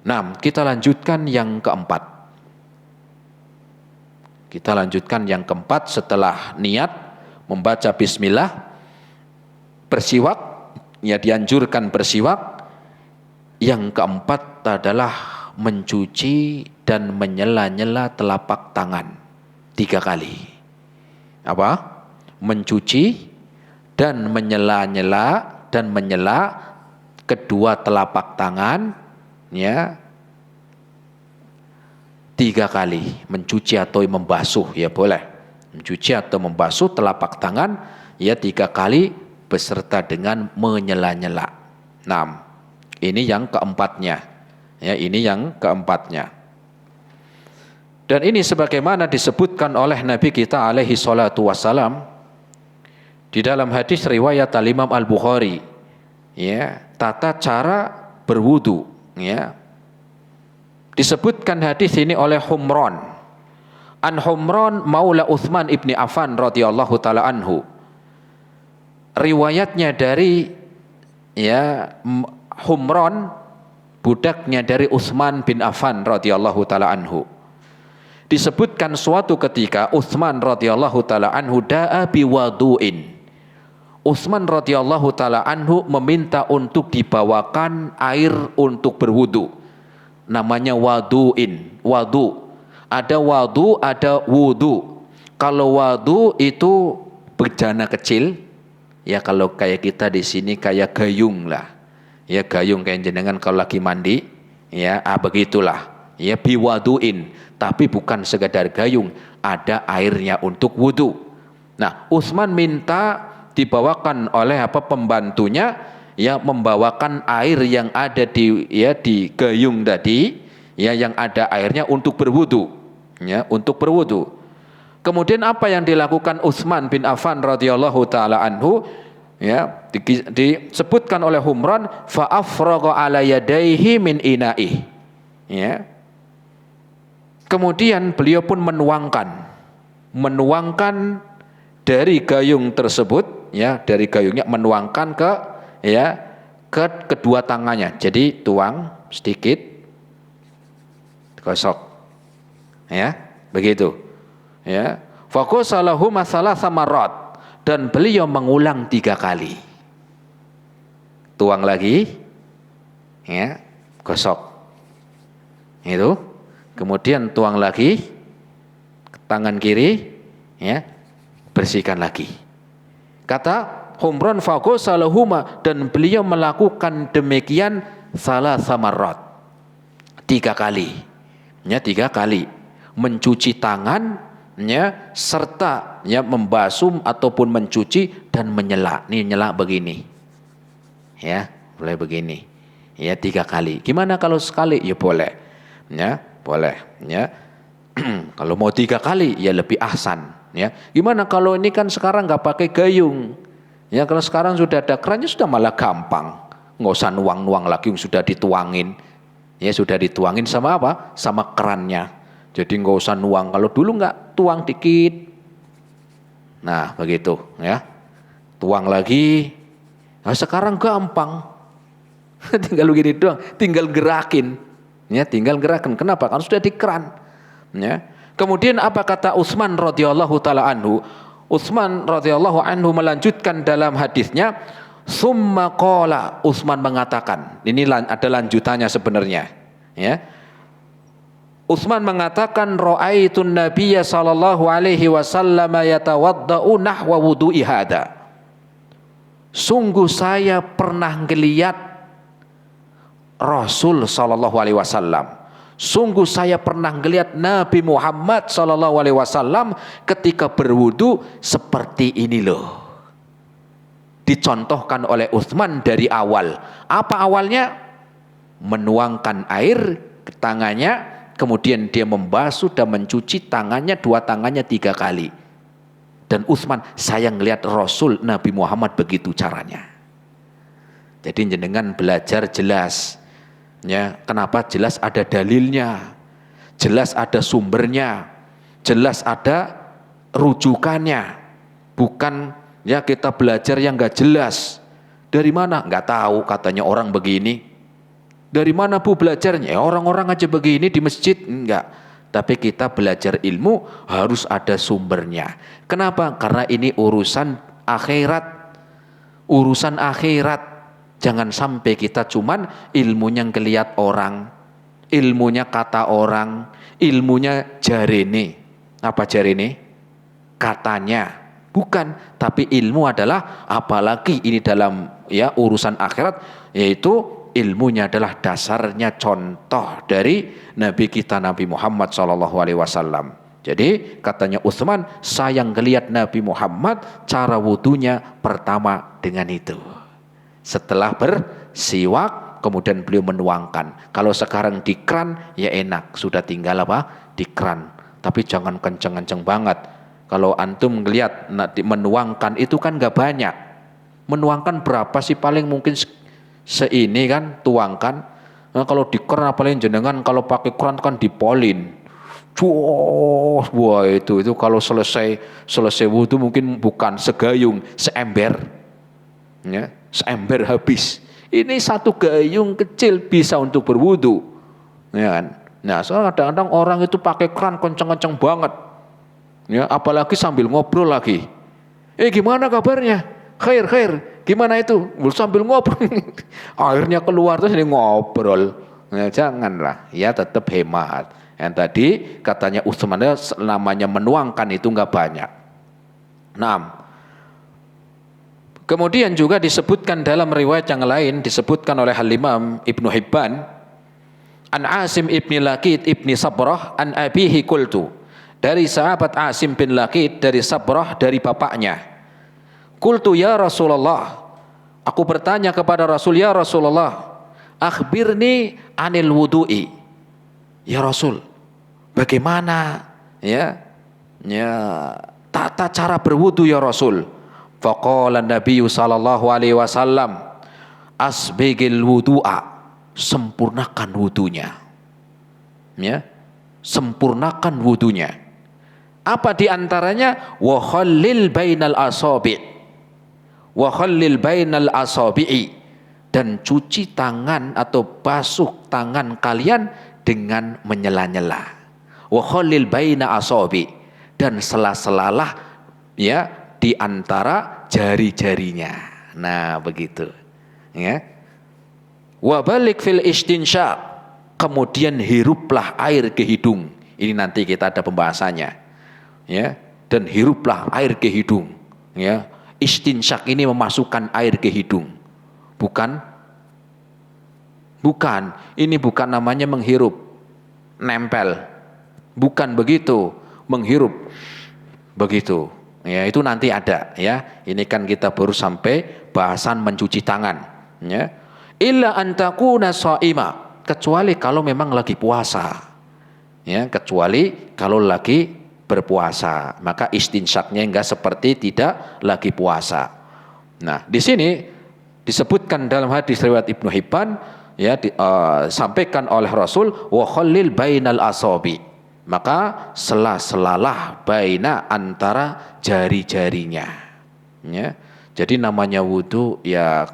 Nah, kita lanjutkan yang keempat. Setelah niat membaca bismillah, bersiwak, ya dianjurkan bersiwak. Yang keempat adalah mencuci dan menyela-nyela telapak tangan 3 kali. Apa? Mencuci dan menyela-nyela dan menyela kedua telapak tangan, ya, 3 kali. Mencuci atau membasuh, ya boleh. Mencuci atau membasuh telapak tangan, ya 3 kali beserta dengan menyela-nyela. Nah, ini yang keempatnya. Ya, ini yang keempatnya. Dan ini sebagaimana disebutkan oleh Nabi kita alaihi salatu wassalam di dalam hadis riwayat Al-Imam Al-Bukhari, ya, tata cara berwudu, ya. Disebutkan hadis ini oleh Humran. An Humran maula Utsman ibni Affan radhiyallahu taala anhu. Riwayatnya dari, ya, Humran, budaknya dari Utsman bin Affan radhiyallahu taala anhu. Disebutkan suatu ketika Utsman radhiyallahu taala anhu da'a biwadu'in. Utsman radhiyallahu taala anhu meminta untuk dibawakan air untuk berwudu. Namanya wadu'in, wadu. Ada wadu, ada wudu. Kalau wadu itu bejana kecil, ya kalau kayak kita di sini kayak gayung lah. Ya gayung kayak jenengan kalau lagi mandi, ya begitulah. Ya biwadu'in, tapi bukan sekedar gayung, ada airnya untuk wudu. Nah, Utsman minta dibawakan oleh pembantunya, ya membawakan air yang ada di gayung tadi, ya yang ada airnya untuk berwudu, ya untuk berwudu. Kemudian apa yang dilakukan Utsman bin Affan radhiyallahu taala anhu, ya disebutkan oleh Humran, fa afraga ala yadayhi min inaih, ya. Kemudian beliau pun menuangkan dari gayung tersebut, ya dari gayungnya menuangkan ke kedua tangannya. Jadi tuang sedikit, gosok, ya begitu, ya. Fakosalahu masalah samarat, dan beliau mengulang 3 kali. Tuang lagi, ya gosok, itu. Kemudian tuang lagi tangan kiri, ya bersihkan lagi. Kata Humran fagosalahuma, dan beliau melakukan demikian salah samarat 3 kali, ya 3 kali mencuci tangan, ya serta ya membasuh ataupun mencuci dan menyela. Nih nyela begini, ya boleh begini, ya 3 kali. Gimana kalau sekali? Ya boleh, ya boleh, ya. Kalau mau 3 kali ya lebih ahsan, ya. Gimana kalau ini kan sekarang nggak pakai gayung, ya kalau sekarang sudah ada kerannya sudah malah gampang, nggak usah nuang-nuang lagi, sudah dituangin, ya sudah dituangin sama apa? Sama kerannya. Jadi nggak usah nuang. Kalau dulu nggak, tuang dikit, nah begitu, ya tuang lagi. Nah, sekarang gampang, tinggal begini doang, tinggal gerakin. Ya, tinggal gerakan. Kenapa? Karena sudah di keran. Ya. Kemudian apa kata Utsman radhiyallahu taala anhu? Utsman radhiyallahu anhu melanjutkan dalam hadisnya, summa qala, Utsman mengatakan, ini ada lanjutannya sebenarnya, ya. Utsman mengatakan, ra'aitun nabiyya sallallahu alaihi wasallam yatawaddau nahwa wudu'i hada. Sungguh saya pernah ngelihat Rasul sallallahu alaihi wasallam. Sungguh saya pernah melihat Nabi Muhammad sallallahu alaihi wasallam ketika berwudu seperti ini loh. Dicontohkan oleh Utsman dari awal. Apa awalnya? Menuangkan air ke tangannya, kemudian dia membasuh dan mencuci tangannya, 2 tangannya 3 kali. Dan Utsman, saya ngelihat Rasul Nabi Muhammad begitu caranya. Jadi jenengan belajar jelas. Ya, kenapa? Jelas ada dalilnya, jelas ada sumbernya, jelas ada rujukannya. Bukan ya kita belajar yang nggak jelas. Dari mana? Nggak tahu, katanya orang begini. Dari mana Bu belajarnya? Ya, orang-orang aja begini di masjid, enggak. Tapi kita belajar ilmu harus ada sumbernya. Kenapa? Karena ini urusan akhirat. Urusan akhirat. Jangan sampai kita cuman ilmunya ngelihat orang, ilmunya kata orang, ilmunya jarene. Apa jarene? Katanya. Bukan, tapi ilmu adalah apalagi ini dalam ya urusan akhirat, yaitu ilmunya adalah dasarnya contoh dari Nabi kita Nabi Muhammad SAW. Jadi katanya Utsman, saya ngelihat Nabi Muhammad cara wudunya pertama dengan itu. Setelah bersiwak kemudian beliau menuangkan. Kalau sekarang di kran ya enak, sudah tinggal apa? Di kran. Tapi jangan kenceng-kenceng banget. Kalau antum ngelihat menuangkan itu kan gak banyak. Menuangkan berapa sih, paling mungkin seini kan tuangkan. Nah, kalau di keran apalagi jenengan kalau pakai keran kan dipolin. Wah itu kalau selesai wudu mungkin bukan segayung, seember. Ya, seember habis. Ini satu gayung kecil bisa untuk berwudu. Ya kan? Nah, soalnya kadang-kadang orang itu pakai keran kenceng-kenceng banget. Ya, apalagi sambil ngobrol lagi. Gimana kabarnya? Khair. Gimana itu? Sambil ngobrol. Akhirnya keluar terus ini ngobrol. Ya, janganlah. Ya tetap hemat. Yang tadi katanya Utsman namanya menuangkan itu enggak banyak. 6. Kemudian juga disebutkan dalam riwayat yang lain disebutkan oleh Al-Imam Ibnu Hibban an Asim ibni Laqit ibni Sabrah an abihi qultu, dari sahabat Asim bin Laqit dari Sabrah dari bapaknya. Qultu ya Rasulullah, aku bertanya kepada Rasul, ya Rasulullah, akhbirni anil wudu'i. Ya Rasul, bagaimana tata cara berwudu ya Rasul? Faqala Nabi sallallahu alaihi wasallam, asbigil wudu'a, sempurnakan wudunya. Ya, sempurnakan wudunya. Apa diantaranya? Wa khallil bainal asabi', wa khallil bainal asabi'i, dan cuci tangan atau basuh tangan kalian dengan menyela-nyela. Wa khallil baina asabi', dan sela-selalah ya di antara jari-jarinya. Nah, begitu. Ya. Wa balik fil istinsya, kemudian hiruplah air ke hidung. Ini nanti kita ada pembahasannya. Ya, dan hiruplah air ke hidung. Ya. Istinsyak ini memasukkan air ke hidung. Bukan, ini bukan namanya menghirup, nempel. Bukan begitu, menghirup. Begitu. Ya, itu nanti ada ya. Ini kan kita baru sampai bahasan mencuci tangan, ya. Illa antakuna shaima, kecuali kalau memang lagi puasa. Ya, kecuali kalau lagi berpuasa, maka istinsyaknya enggak seperti tidak lagi puasa. Nah, di sini disebutkan dalam hadis riwayat Ibnu Hibban ya, sampaikan oleh Rasul wa khallil bainal asabi, maka sela-selalah baina antara jari-jarinya. Ya. Jadi namanya wudu ya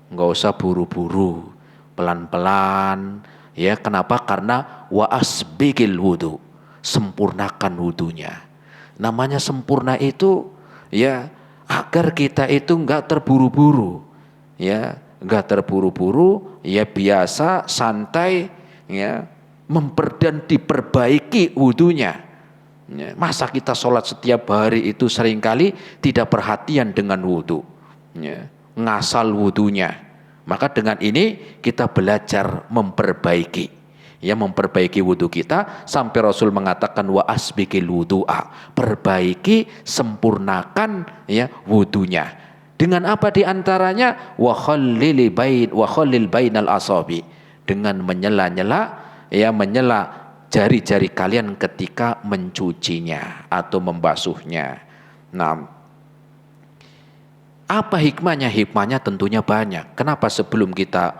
nggak usah buru-buru, pelan-pelan. Ya, kenapa? Karena wa asbigil wudu, sempurnakan wudunya. Namanya sempurna itu ya agar kita itu nggak terburu-buru, ya nggak terburu-buru, ya biasa santai, ya dan diperbaiki wudunya. Masa kita sholat setiap hari itu seringkali tidak perhatian dengan wudu, ngasal wudunya. Maka dengan ini kita belajar memperbaiki, ya memperbaiki wudu kita sampai Rasul mengatakan wa asbikil wudu'a, perbaiki, sempurnakan ya wudunya. Dengan apa diantaranya? Wa khallil bainal asabi, dengan menyela-nyela, ya menyela jari-jari kalian ketika mencucinya atau membasuhnya. Nah, apa hikmahnya? Hikmahnya tentunya banyak. Kenapa sebelum kita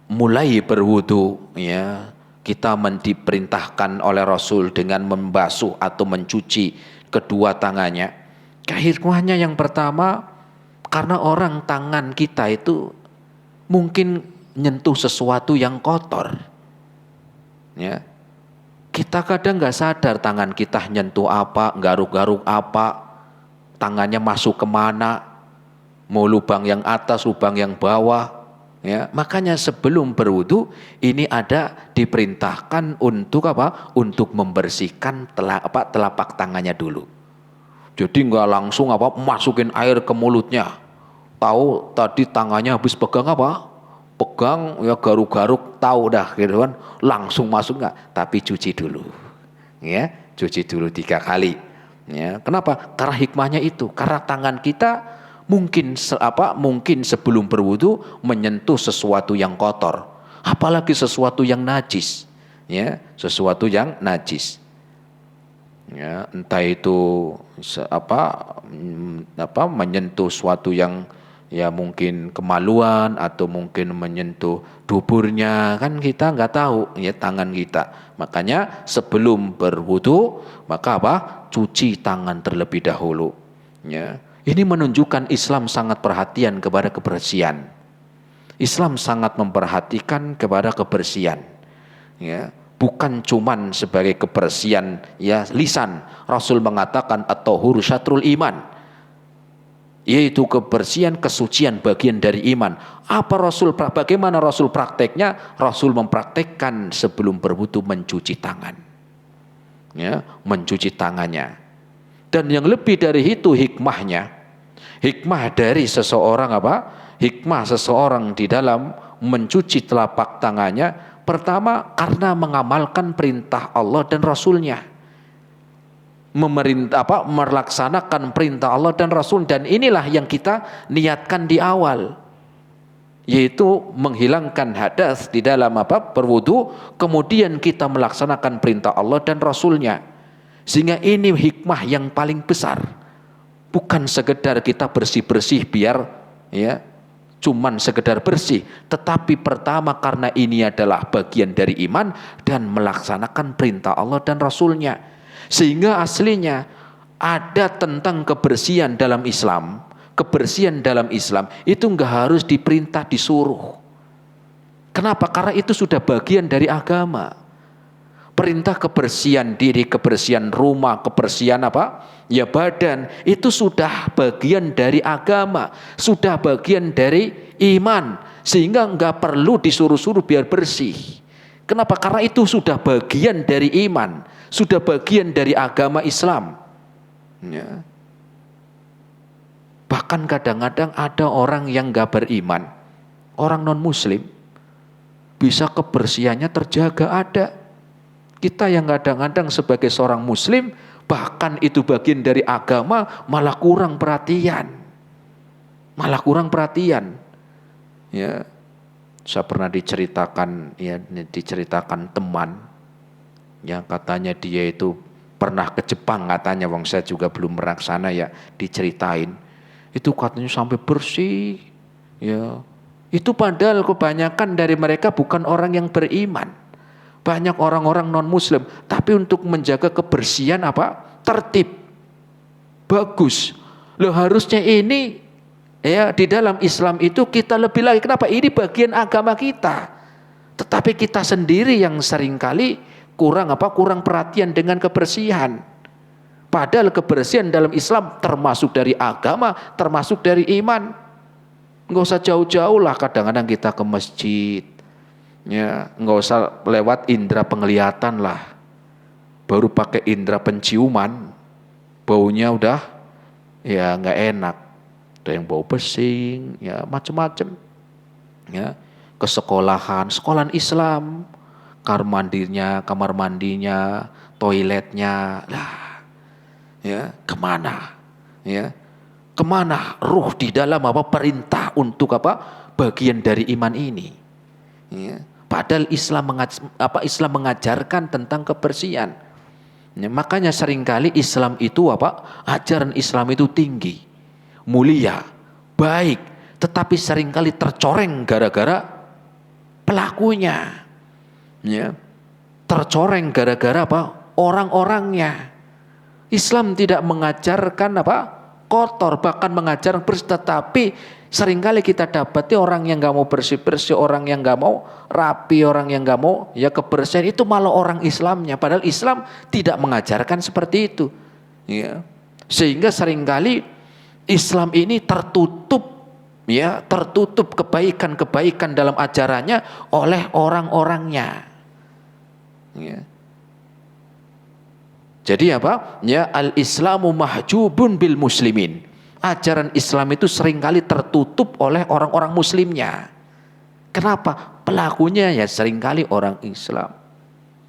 mulai berwudu, ya kita diperintahkan oleh Rasul dengan membasuh atau mencuci kedua tangannya? Hikmahnya yang pertama, karena orang tangan kita itu mungkin nyentuh sesuatu yang kotor. Ya. Kita kadang nggak sadar tangan kita nyentuh apa, garuk-garuk apa, tangannya masuk kemana, mau lubang yang atas, lubang yang bawah. Ya, makanya sebelum berwudu ini ada diperintahkan untuk apa? Untuk membersihkan telapak tangannya dulu. Jadi nggak langsung masukin air ke mulutnya. Tahu tadi tangannya habis pegang apa? Pegang ya garuk-garuk tahu dah gitu kan. Langsung masuk nggak? Tapi cuci dulu. Ya, cuci dulu 3 kali. Ya, kenapa? Karena hikmahnya itu. Karena tangan kita mungkin sebelum berwudu menyentuh sesuatu yang kotor, apalagi sesuatu yang najis, ya, sesuatu yang najis, ya, entah itu menyentuh sesuatu yang ya mungkin kemaluan atau mungkin menyentuh duburnya, kan kita nggak tahu ya tangan kita. Makanya sebelum berwudu maka cuci tangan terlebih dahulu, ya. Ini menunjukkan Islam sangat perhatian kepada kebersihan. Islam sangat memperhatikan kepada kebersihan. Ya, bukan cuman sebagai kebersihan ya lisan. Rasul mengatakan at-tahuru syatrul iman. Yaitu kebersihan, kesucian bagian dari iman. Bagaimana Rasul prakteknya? Rasul mempraktekkan sebelum berwudu mencuci tangan. Ya, mencuci tangannya. Dan yang lebih dari itu hikmahnya. Hikmah dari seseorang Hikmah seseorang di dalam mencuci telapak tangannya, pertama karena mengamalkan perintah Allah dan Rasulnya. Melaksanakan perintah Allah dan Rasul, dan inilah yang kita niatkan di awal, yaitu menghilangkan hadas di dalam berwudu, kemudian kita melaksanakan perintah Allah dan Rasulnya. Sehingga ini hikmah yang paling besar. Bukan sekedar kita bersih-bersih biar ya cuman sekedar bersih, tetapi pertama karena ini adalah bagian dari iman dan melaksanakan perintah Allah dan Rasulnya. Sehingga aslinya ada tentang kebersihan dalam Islam. Kebersihan dalam Islam itu enggak harus diperintah, disuruh. Kenapa? Karena itu sudah bagian dari agama. Perintah kebersihan diri, kebersihan rumah, kebersihan ya badan, itu sudah bagian dari agama, sudah bagian dari iman, sehingga enggak perlu disuruh-suruh biar bersih. Kenapa? Karena itu sudah bagian dari iman, sudah bagian dari agama Islam. Ya. Bahkan kadang-kadang ada orang yang enggak beriman, orang non-muslim, bisa kebersihannya terjaga ada. Kita yang kadang-kadang sebagai seorang muslim, bahkan itu bagian dari agama, malah kurang perhatian. Ya, saya pernah diceritakan teman, yang katanya dia itu pernah ke Jepang katanya, wong saya juga belum pernah ke sana ya, diceritain. Itu katanya sampai bersih, ya. Itu padahal kebanyakan dari mereka bukan orang yang beriman. Banyak orang-orang non-muslim, tapi untuk menjaga kebersihan tertib, bagus. Loh harusnya ini ya di dalam Islam itu kita lebih lagi. Kenapa? Ini bagian agama kita. Tetapi kita sendiri yang seringkali kurang perhatian dengan kebersihan. Padahal kebersihan dalam Islam termasuk dari agama, termasuk dari iman. Enggak usah jauh-jauh lah kadang-kadang kita ke masjid. Ya, nggak usah lewat indera penglihatan lah, baru pakai indera penciuman, baunya udah ya nggak enak. Ada yang bau pesing, ya macam-macam. Ya, ke sekolahan Islam, kamar mandinya, toiletnya, lah, ya kemana? Ya, kemana ruh di dalam perintah untuk bagian dari iman ini? Ya. Padahal Islam mengajarkan tentang kebersihan. Ya, makanya seringkali Islam itu ajaran Islam itu tinggi, mulia, baik, tetapi seringkali tercoreng gara-gara pelakunya. Ya. Tercoreng gara-gara orang-orangnya. Islam tidak mengajarkan kotor, bahkan mengajarkan bersih. Tetapi seringkali kita dapati orang yang nggak mau bersih-bersih, orang yang nggak mau rapi, orang yang nggak mau ya kebersihan, itu malah orang Islamnya. Padahal Islam tidak mengajarkan seperti itu. Ya. Sehingga seringkali Islam ini tertutup, ya, tertutup kebaikan-kebaikan dalam ajarannya oleh orang-orangnya. Ya. Jadi apa? Ya, al-Islamu mahjubun bil muslimin. Ajaran Islam itu seringkali tertutup oleh orang-orang muslimnya. Kenapa? Pelakunya ya seringkali orang Islam.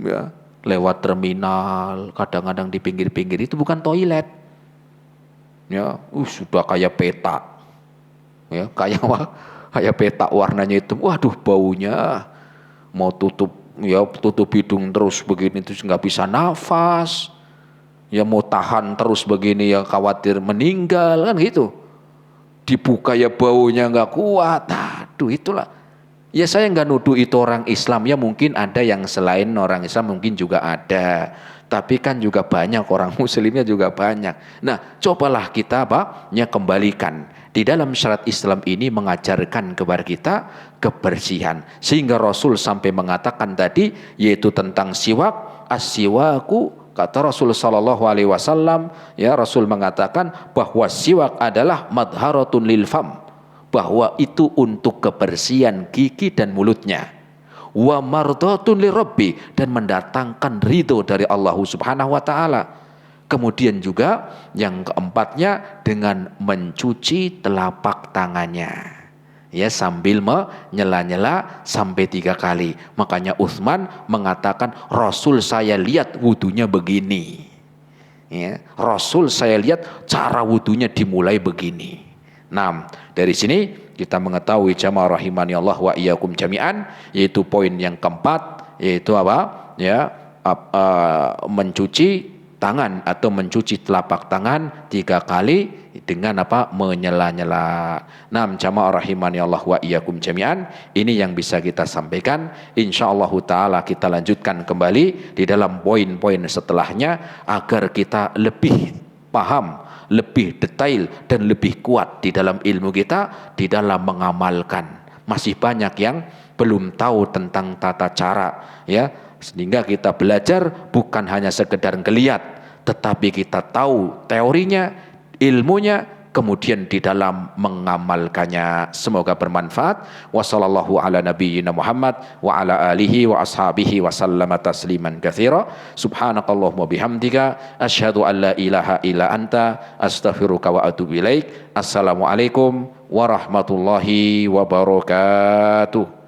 Ya, lewat terminal, kadang-kadang di pinggir-pinggir itu bukan toilet. Ya, sudah kayak peta. Ya, kayak peta warnanya itu. Waduh, baunya mau tutup hidung terus begini terus nggak bisa nafas. Ya mau tahan terus begini ya khawatir meninggal kan gitu. Dibuka ya baunya nggak kuat. Aduh itulah. Ya saya nggak nuduh itu orang Islam, ya mungkin ada yang selain orang Islam mungkin juga ada. Tapi kan juga banyak orang muslimnya juga banyak. Nah cobalah kita ya kembalikan. Di dalam syariat Islam ini mengajarkan kepada kita kebersihan. Sehingga Rasul sampai mengatakan tadi yaitu tentang siwak, as-siwaku. Kata Rasul sallallahu alaihi wasallam, ya Rasul mengatakan bahwa siwak adalah madharatun lil fam, bahwa itu untuk kebersihan gigi dan mulutnya. Wa mardatun lirabbi, dan mendatangkan ridho dari Allah Subhanahu wa taala. Kemudian juga yang keempatnya dengan mencuci telapak tangannya. Ya sambil menyela-nyela sampai 3 kali. Makanya Utsman mengatakan Rasul saya lihat wudunya begini. Ya, Rasul saya lihat cara wudunya dimulai begini. Nah, dari sini kita mengetahui jamaah rahimani Allah wa iyyakum jami'an, yaitu poin yang keempat, yaitu apa? Ya, mencuci tangan atau mencuci telapak tangan 3 kali dengan apa? Menyela-nyela. Nah, jamaah rahimani Allah wa iyyakum jami'an, ini yang bisa kita sampaikan. Insyaallah taala kita lanjutkan kembali di dalam poin-poin setelahnya agar kita lebih paham, lebih detail dan lebih kuat di dalam ilmu kita di dalam mengamalkan. Masih banyak yang belum tahu tentang tata cara, ya. Sehingga kita belajar bukan hanya sekedar ngelihat, tetapi kita tahu teorinya, ilmunya, kemudian di dalam mengamalkannya. Semoga bermanfaat. Wassallallahu ala nabiyyina Muhammad wa ala alihi wa ashabihi wa sallama tasliman katsira. Subhanakallahumma bihamdika asyhadu an la ilaha illa anta astaghfiruka wa atubu ilaik. Assalamualaikum warahmatullahi wabarakatuh.